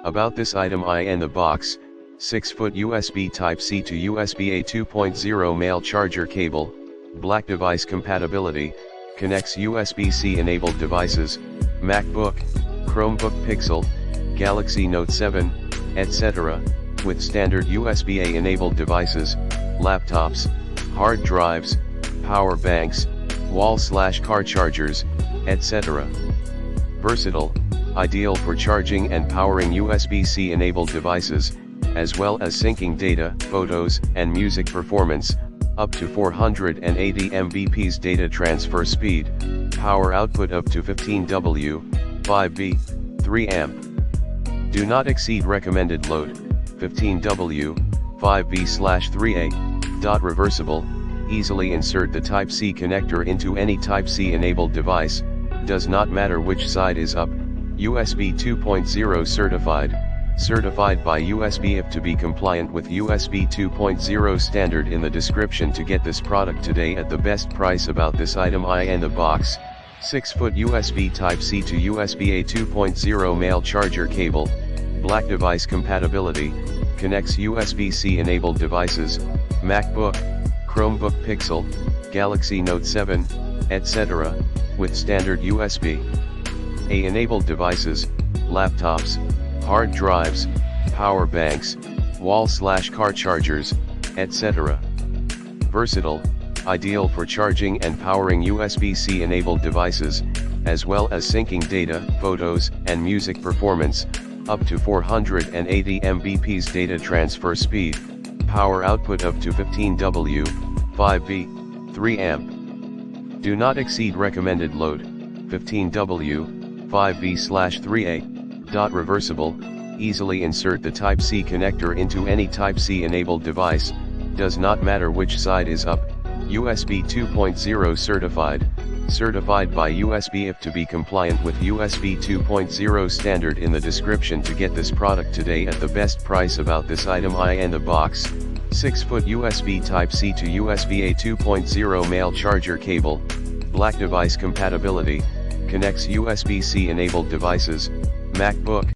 About this item in the box, 6-foot USB Type-C to USB-A 2.0 male charger cable, black device compatibility, connects USB-C enabled devices, MacBook, Chromebook Pixel, Galaxy Note 7, etc., with standard USB-A enabled devices, laptops, hard drives, power banks, wall/car chargers, etc. Versatile, ideal for charging and powering USB-C enabled devices, as well as syncing data, photos, and music performance, up to 480 Mbps data transfer speed, power output up to 15 W, 5V, 3 amp. Do not exceed recommended load, 15 W, 5V/3A. Reversible, easily insert the Type-C connector into any Type-C enabled device, does not matter which side is up, USB 2.0 certified by USB-IF to be compliant with USB 2.0 standard. In the description to get this product today at the best price. About this item in the box, 6-foot USB Type-C to USB-A 2.0 male charger cable, black device compatibility, connects USB-C enabled devices, MacBook, Chromebook Pixel, Galaxy Note 7, etc., with standard USB-A enabled devices, laptops, hard drives, power banks, wall/car chargers, etc. Versatile, ideal for charging and powering USB-C enabled devices, as well as syncing data, photos, and music performance, up to 480 Mbps data transfer speed, power output up to 15 W, 5V, 3 amp. Do not exceed recommended load, 15 W, 5V/3A. Reversible, easily insert the Type-C connector into any Type-C enabled device, does not matter which side is up, USB 2.0 certified by USB-IF to be compliant with USB 2.0 standard. In the description to get this product today at the best price. About this item in the box, 6-foot USB Type-C to USB-A 2.0 male charger cable, black device compatibility, connects USB-C enabled devices, MacBook,